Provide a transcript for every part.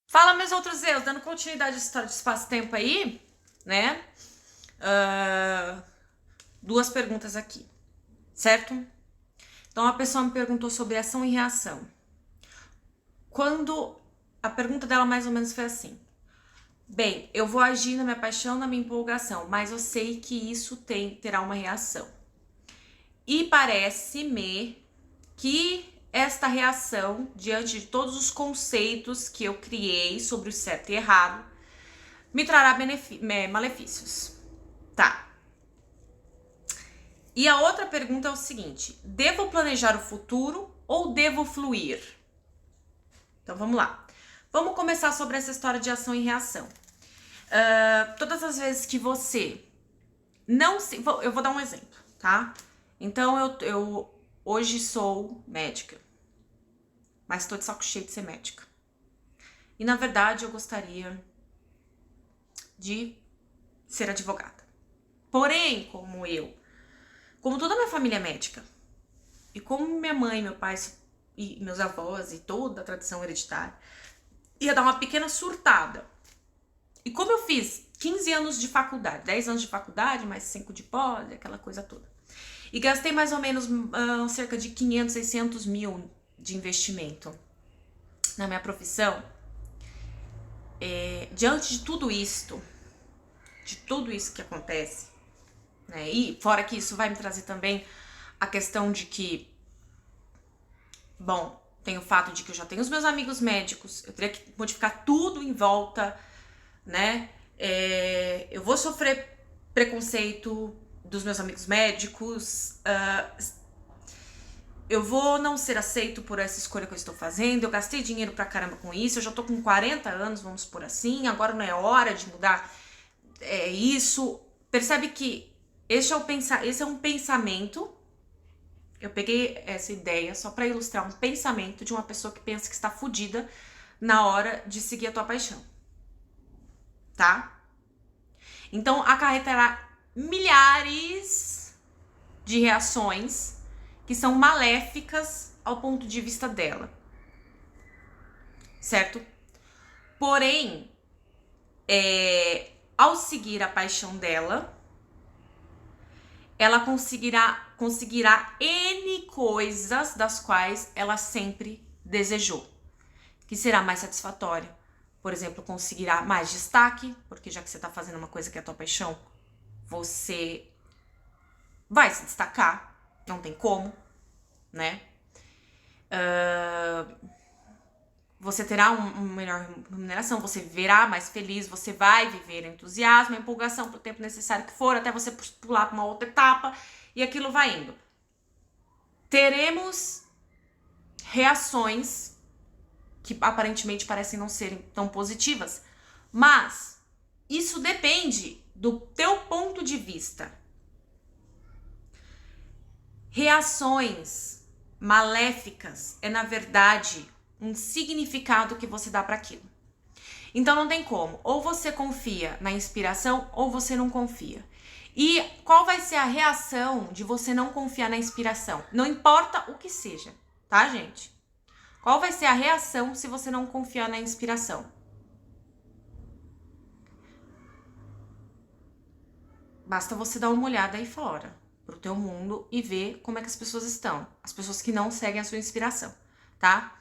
Fala, meus outros erros, dando continuidade à história de espaço-tempo aí, né? Duas perguntas aqui, certo? Então, a pessoa me perguntou sobre ação e reação. Quando a pergunta dela mais ou menos foi assim: bem, eu vou agir na minha paixão, na minha empolgação, mas eu sei que isso terá uma reação. E parece-me que esta reação, diante de todos os conceitos que eu criei sobre o certo e errado, me trará malefícios. Tá. E a outra pergunta é o seguinte: devo planejar o futuro ou devo fluir? Então vamos lá. Vamos começar sobre essa história de ação e reação. Todas as vezes que você não se... Eu vou dar um exemplo, tá? Então eu hoje sou médica, mas estou de saco cheio de ser médica. E na verdade eu gostaria de ser advogada. Porém, como toda a minha família é médica, e como minha mãe, meu pai e meus avós e toda a tradição hereditária, ia dar uma pequena surtada. E como eu fiz 15 anos de faculdade, 10 anos de faculdade, mais 5 de pós, aquela coisa toda. E gastei mais ou menos cerca de 500, 600 mil de investimento na minha profissão. Diante de tudo isso que acontece, né? E fora que isso vai me trazer também a questão de que, bom, tem o fato de que eu já tenho os meus amigos médicos, eu teria que modificar tudo em volta, né? Eu vou sofrer preconceito dos meus amigos médicos, eu vou não ser aceito por essa escolha que eu estou fazendo, eu gastei dinheiro pra caramba com isso, eu já tô com 40 anos, vamos por assim, agora não é hora de mudar isso. Percebe que esse é um pensamento. Eu peguei essa ideia só pra ilustrar um pensamento de uma pessoa que pensa que está fodida na hora de seguir a tua paixão, tá? Então acarretará milhares de reações que são maléficas ao ponto de vista dela, certo? Porém, ao seguir a paixão dela, ela conseguirá N coisas das quais ela sempre desejou, que será mais satisfatória. Por exemplo, conseguirá mais destaque, porque já que você tá fazendo uma coisa que é a tua paixão, você vai se destacar, não tem como, né? Você terá uma melhor remuneração, você viverá mais feliz, você vai viver entusiasmo, empolgação pro tempo necessário que for, até você pular para uma outra etapa, e aquilo vai indo. Teremos reações que aparentemente parecem não serem tão positivas, mas isso depende do teu ponto de vista. Reações maléficas é, na verdade, um significado que você dá para aquilo. Então não tem como, ou você confia na inspiração ou você não confia. E qual vai ser a reação de você não confiar na inspiração? Não importa o que seja, tá, gente? Qual vai ser a reação se você não confiar na inspiração? Basta você dar uma olhada aí fora, pro teu mundo, e ver como é que as pessoas estão. As pessoas que não seguem a sua inspiração, tá?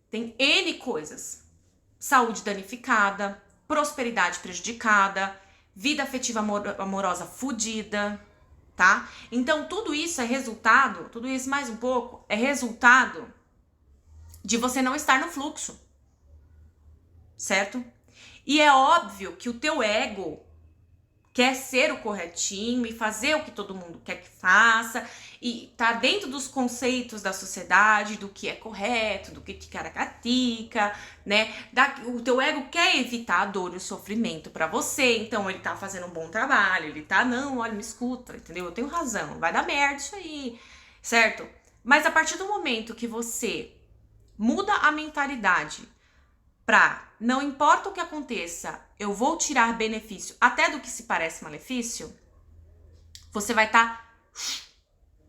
Tem N coisas. Saúde danificada, prosperidade prejudicada, vida afetiva amorosa fodida, tá? Então tudo isso é resultado, tudo isso mais um pouco, é resultado de você não estar no fluxo, certo? E é óbvio que o teu ego quer ser o corretinho e fazer o que todo mundo quer que faça, e tá dentro dos conceitos da sociedade, do que é correto, do que caracatica, né? O teu ego quer evitar a dor e o sofrimento pra você, então ele tá fazendo um bom trabalho, ele tá, não, olha, me escuta, entendeu? Eu tenho razão, vai dar merda isso aí, certo? Mas a partir do momento que você muda a mentalidade pra não importa o que aconteça, eu vou tirar benefício até do que se parece malefício, você vai estar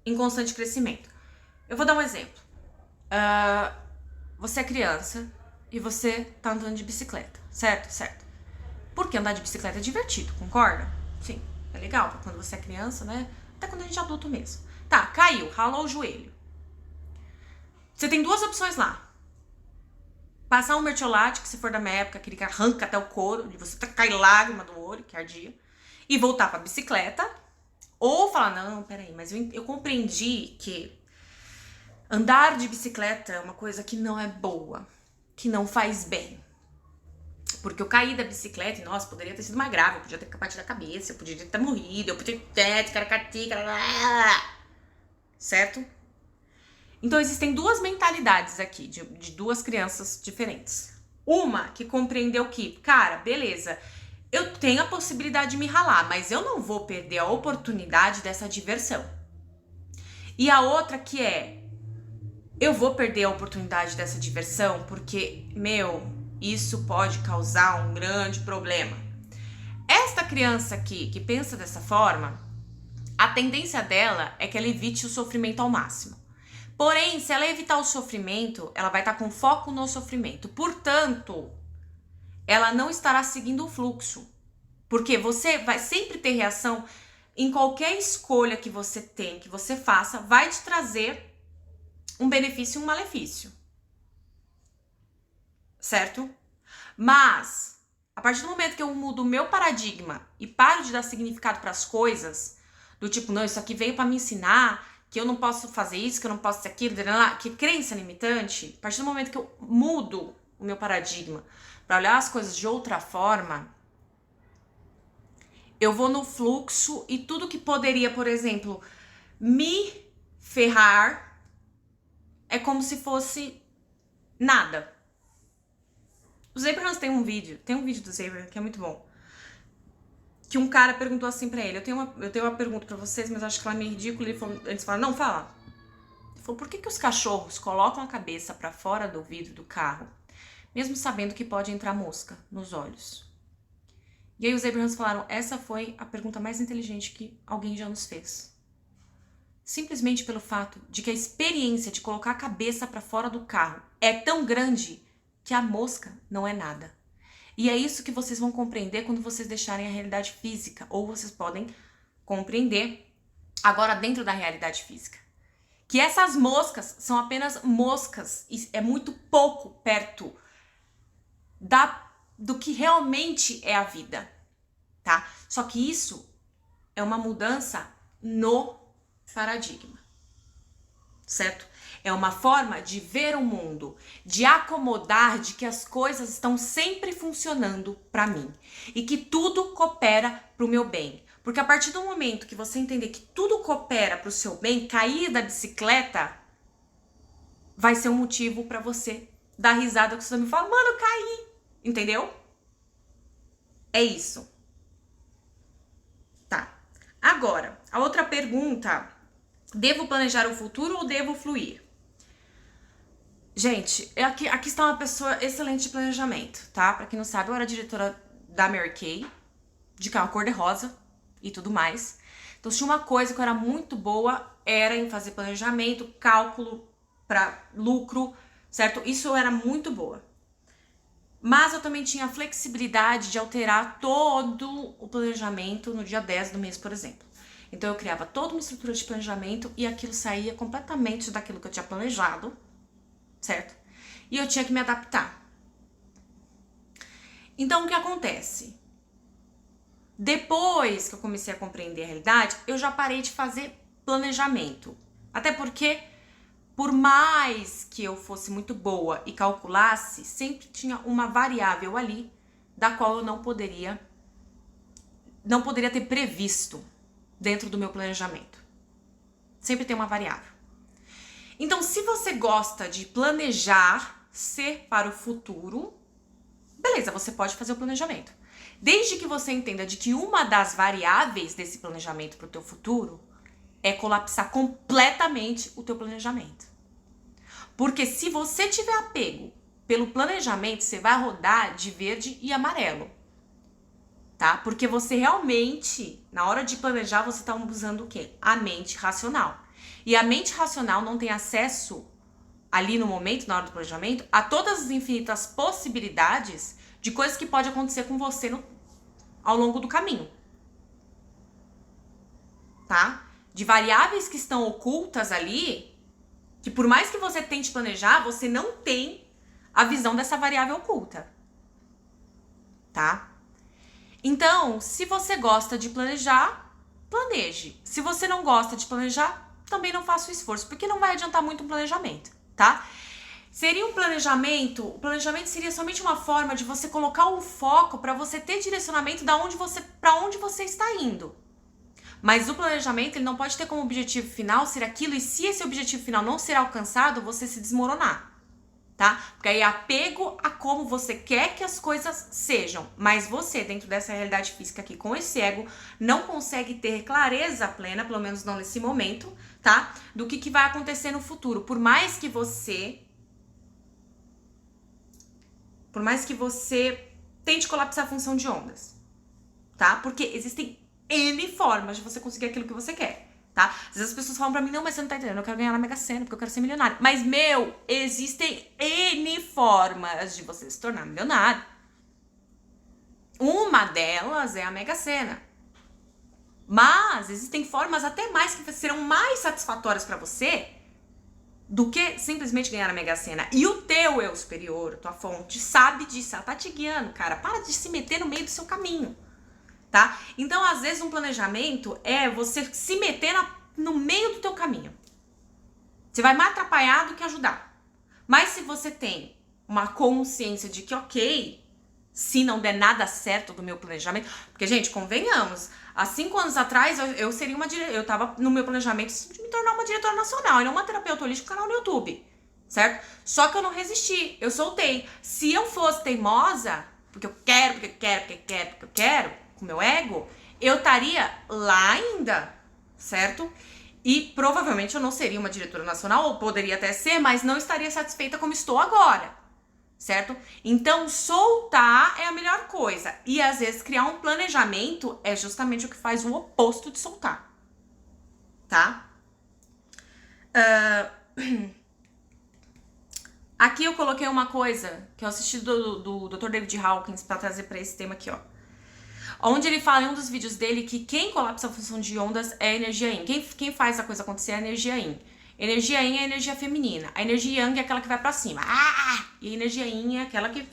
em constante crescimento. Eu vou dar um exemplo. Você é criança e você tá andando de bicicleta, certo? Certo. Porque andar de bicicleta é divertido, concorda? Sim, é legal quando você é criança, né? Até quando a gente é adulto mesmo. Tá, caiu, ralou o joelho. Você tem duas opções lá. Passar um mertiolate, que se for da minha época, aquele que arranca até o couro, de você cair lágrima do olho, que ardia, e voltar pra bicicleta. Ou falar, não, peraí, mas eu compreendi que andar de bicicleta é uma coisa que não é boa, que não faz bem. Porque eu caí da bicicleta e, nossa, poderia ter sido mais grave, eu podia ter batido a cabeça, eu podia ter morrido, eu podia ter certo? Então existem duas mentalidades aqui, de duas crianças diferentes. Uma que compreendeu que, cara, beleza, eu tenho a possibilidade de me ralar, mas eu não vou perder a oportunidade dessa diversão. E a outra que é, eu vou perder a oportunidade dessa diversão porque, isso pode causar um grande problema. Esta criança aqui, que pensa dessa forma, a tendência dela é que ela evite o sofrimento ao máximo. Porém, se ela evitar o sofrimento, ela vai estar com foco no sofrimento. Portanto, ela não estará seguindo o fluxo. Porque você vai sempre ter reação em qualquer escolha que você tem, que você faça, vai te trazer um benefício e um malefício. Certo? Mas, a partir do momento que eu mudo o meu paradigma e paro de dar significado para as coisas, do tipo, não, isso aqui veio para me ensinar que eu não posso fazer isso, que eu não posso ser aquilo, que crença limitante, a partir do momento que eu mudo o meu paradigma para olhar as coisas de outra forma, eu vou no fluxo e tudo que poderia, por exemplo, me ferrar é como se fosse nada. Os Abrahams tem um vídeo dos Abrahams que é muito bom. Que um cara perguntou assim pra ele, eu tenho uma pergunta pra vocês, mas acho que ela é meio ridícula. Eles falaram, não, fala. Ele falou, por que os cachorros colocam a cabeça pra fora do vidro do carro, mesmo sabendo que pode entrar mosca nos olhos? E aí os Abrahams falaram, essa foi a pergunta mais inteligente que alguém já nos fez. Simplesmente pelo fato de que a experiência de colocar a cabeça pra fora do carro é tão grande que a mosca não é nada. E é isso que vocês vão compreender quando vocês deixarem a realidade física, ou vocês podem compreender agora dentro da realidade física. Que essas moscas são apenas moscas e é muito pouco perto do que realmente é a vida, tá? Só que isso é uma mudança no paradigma, certo? É uma forma de ver o mundo, de acomodar de que as coisas estão sempre funcionando para mim e que tudo coopera para o meu bem. Porque a partir do momento que você entender que tudo coopera para o seu bem, cair da bicicleta vai ser um motivo para você dar risada que você me fala, mano, caí, entendeu? É isso. Tá. Agora, a outra pergunta, devo planejar o futuro ou devo fluir? Gente, aqui está uma pessoa excelente de planejamento, tá? Pra quem não sabe, eu era diretora da Mary Kay, de carro cor-de-rosa e tudo mais. Então, se tinha uma coisa que eu era muito boa, era em fazer planejamento, cálculo pra lucro, certo? Isso eu era muito boa. Mas eu também tinha a flexibilidade de alterar todo o planejamento no dia 10 do mês, por exemplo. Então, eu criava toda uma estrutura de planejamento e aquilo saía completamente daquilo que eu tinha planejado, certo? E eu tinha que me adaptar. Então, o que acontece? Depois que eu comecei a compreender a realidade, eu já parei de fazer planejamento. Até porque, por mais que eu fosse muito boa e calculasse, sempre tinha uma variável ali da qual eu não poderia ter previsto dentro do meu planejamento. Sempre tem uma variável. Então, se você gosta de planejar, ser para o futuro, beleza, você pode fazer o planejamento. Desde que você entenda de que uma das variáveis desse planejamento para o teu futuro é colapsar completamente o teu planejamento. Porque se você tiver apego pelo planejamento, você vai rodar de verde e amarelo, tá? Porque você realmente, na hora de planejar, você está usando o quê? A mente racional. E a mente racional não tem acesso ali no momento, na hora do planejamento, a todas as infinitas possibilidades de coisas que pode acontecer com você ao longo do caminho. Tá? De variáveis que estão ocultas ali, que por mais que você tente planejar, você não tem a visão dessa variável oculta. Tá? Então, se você gosta de planejar, planeje. Se você não gosta de planejar, também não faça o esforço, porque não vai adiantar muito um planejamento, tá? Seria um planejamento, o planejamento seria somente uma forma de você colocar um foco para você ter direcionamento para onde você está indo. Mas o planejamento, ele não pode ter como objetivo final ser aquilo, e se esse objetivo final não ser alcançado, você se desmoronar, tá? Porque aí é apego a como você quer que as coisas sejam, mas você, dentro dessa realidade física aqui, com esse ego, não consegue ter clareza plena, pelo menos não nesse momento, tá? Do que vai acontecer no futuro. Por mais que você tente colapsar a função de ondas, tá? Porque existem N formas de você conseguir aquilo que você quer, tá? Às vezes as pessoas falam pra mim, não, mas você não tá entendendo, eu quero ganhar na Mega Sena, porque eu quero ser milionário. Mas, existem N formas de você se tornar milionário. Uma delas é a Mega Sena. Mas existem formas até mais que serão mais satisfatórias pra você do que simplesmente ganhar a Mega Sena. E o teu eu superior, a tua fonte, sabe disso, ela tá te guiando, cara. Para de se meter no meio do seu caminho. Tá? Então, às vezes, um planejamento é você se meter no meio do teu caminho. Você vai mais atrapalhar do que ajudar. Mas se você tem uma consciência de que, ok, se não der nada certo do meu planejamento... Porque, gente, convenhamos, há 5 anos atrás, eu seria eu tava no meu planejamento de me tornar uma diretora nacional e não uma terapeuta holística no canal no YouTube, certo? Só que eu não resisti, eu soltei. Se eu fosse teimosa, porque eu quero, com o meu ego, eu estaria lá ainda, certo? E provavelmente eu não seria uma diretora nacional, ou poderia até ser, mas não estaria satisfeita como estou agora, certo? Então, soltar é a melhor coisa. E às vezes criar um planejamento é justamente o que faz o oposto de soltar, tá? Aqui eu coloquei uma coisa que eu assisti do Dr. David Hawkins para trazer para esse tema aqui, ó. Onde ele fala em um dos vídeos dele que quem colapsa a função de ondas é a energia Yin. Quem faz a coisa acontecer é a energia Yin. Energia Yin é a energia feminina. A energia Yang é aquela que vai pra cima. E a energia Yin é aquela que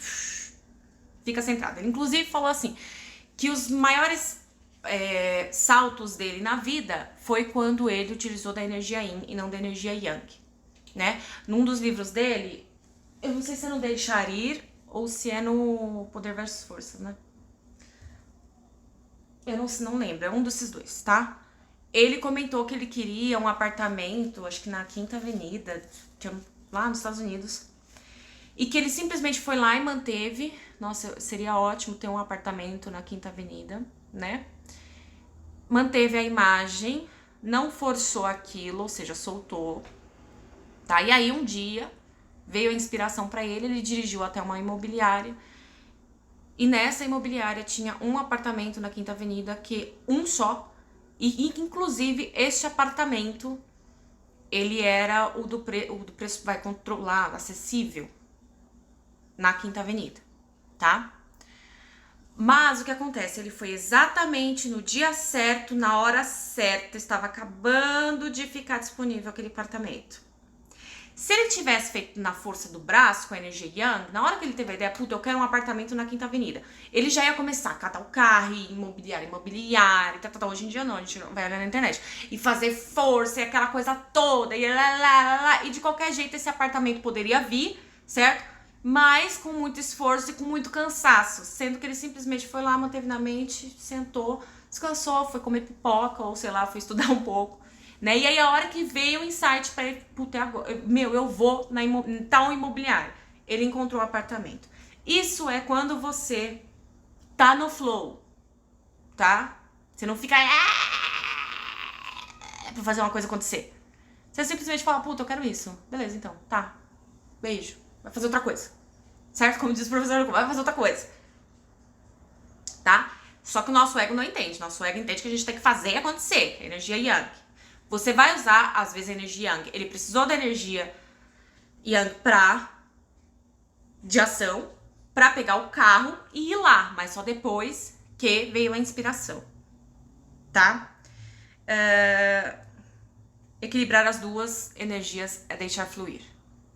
fica centrada. Ele inclusive falou assim, que os maiores saltos dele na vida foi quando ele utilizou da energia Yin e não da energia Yang, né? Num dos livros dele, eu não sei se é no Deixar Ir ou se é no Poder versus Força, né? Eu não lembro, é um desses dois, tá? Ele comentou que ele queria um apartamento, acho que na Quinta Avenida, lá nos Estados Unidos. E que ele simplesmente foi lá e manteve. Nossa, seria ótimo ter um apartamento na Quinta Avenida, né? Manteve a imagem, não forçou aquilo, ou seja, soltou. Tá? E aí um dia veio a inspiração pra ele dirigiu até uma imobiliária. E nessa imobiliária tinha um apartamento na Quinta Avenida, que um só, e inclusive este apartamento, ele era o do preço, vai controlar, acessível, na Quinta Avenida, tá? Mas o que acontece? Ele foi exatamente no dia certo, na hora certa, estava acabando de ficar disponível aquele apartamento. Se ele tivesse feito na força do braço, com a energia Yang, na hora que ele teve a ideia, puta, eu quero um apartamento na Quinta Avenida, ele já ia começar a catar o carro, imobiliário, hoje em dia não, a gente vai olhar na internet, e fazer força, e aquela coisa toda, e de qualquer jeito esse apartamento poderia vir, certo? Mas com muito esforço e com muito cansaço, sendo que ele simplesmente foi lá, manteve na mente, sentou, descansou, foi comer pipoca, ou sei lá, foi estudar um pouco. Né? E aí a hora que veio o insight pra ele, puta, agora, eu vou em tal imobiliário. Ele encontrou o apartamento. Isso é quando você tá no flow, tá? Você não fica pra fazer uma coisa acontecer. Você simplesmente fala, puta, eu quero isso. Beleza, então, tá. Beijo. Vai fazer outra coisa. Certo? Como diz o professor, vai fazer outra coisa. Tá? Só que o nosso ego não entende. Nosso ego entende que a gente tem que fazer acontecer. Energia Yang. Você vai usar, às vezes, a energia Yang. Ele precisou da energia Yang de ação, pra pegar o carro e ir lá, mas só depois que veio a inspiração, tá? Equilibrar as duas energias é deixar fluir.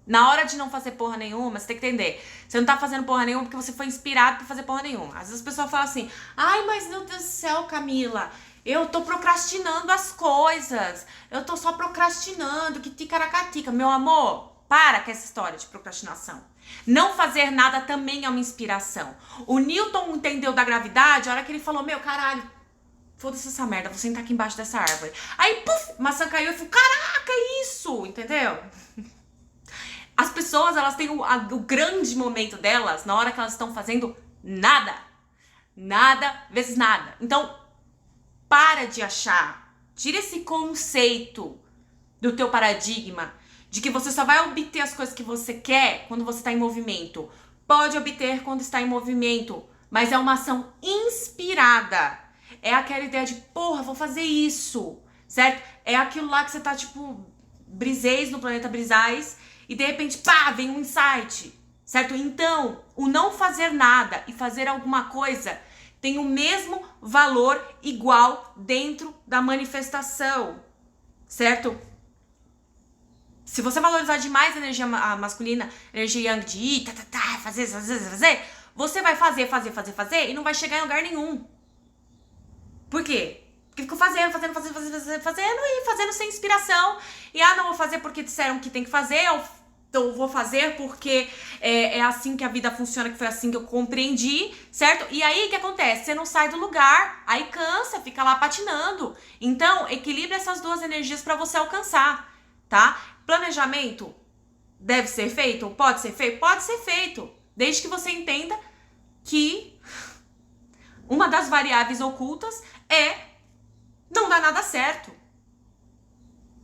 Na hora de não fazer porra nenhuma, você tem que entender. Você não tá fazendo porra nenhuma porque você foi inspirado pra fazer porra nenhuma. Às vezes as pessoas falam assim, ai, mas meu Deus do céu, Camila, eu tô procrastinando as coisas. Eu tô só procrastinando, que ticaracatica. Meu amor, para com essa história de procrastinação. Não fazer nada também é uma inspiração. O Newton entendeu da gravidade a hora que ele falou, meu caralho, foda-se essa merda, vou sentar aqui embaixo dessa árvore. Aí, puf, maçã caiu e falou, caraca, isso, entendeu? As pessoas, elas têm o grande momento delas na hora que elas estão fazendo nada. Nada vezes nada. Então, para de achar. Tira esse conceito do teu paradigma de que você só vai obter as coisas que você quer quando você está em movimento. Pode obter quando está em movimento, mas é uma ação inspirada. É aquela ideia de, porra, vou fazer isso, certo? É aquilo lá que você tá, tipo, briseis no planeta Brisais e de repente, pá, vem um insight, certo? Então, o não fazer nada e fazer alguma coisa tem o mesmo valor igual dentro da manifestação, certo? Se você valorizar demais a energia masculina, energia yang de ir, fazer, você vai fazer e não vai chegar em lugar nenhum. Por quê? Porque ficou fazendo e fazendo sem inspiração. E não vou fazer porque disseram que tem que fazer, eu vou fazer porque é assim que a vida funciona, que foi assim que eu compreendi, certo? E aí o que acontece? Você não sai do lugar, aí cansa, fica lá patinando. Então, equilibre essas duas energias para você alcançar, tá? Planejamento deve ser feito? Pode ser feito? Pode ser feito, desde que você entenda que uma das variáveis ocultas não dá nada certo,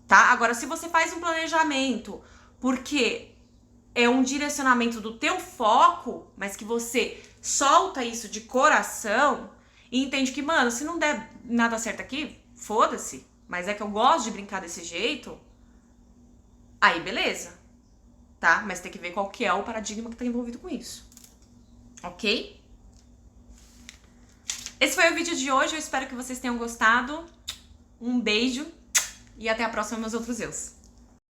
tá? Agora, se você faz um planejamento porque é um direcionamento do teu foco, mas que você solta isso de coração e entende que, mano, se não der nada certo aqui, foda-se, mas é que eu gosto de brincar desse jeito, aí beleza, tá? Mas tem que ver qual que é o paradigma que tá envolvido com isso, ok? Esse foi o vídeo de hoje, eu espero que vocês tenham gostado. Um beijo e até a próxima, meus outros eus.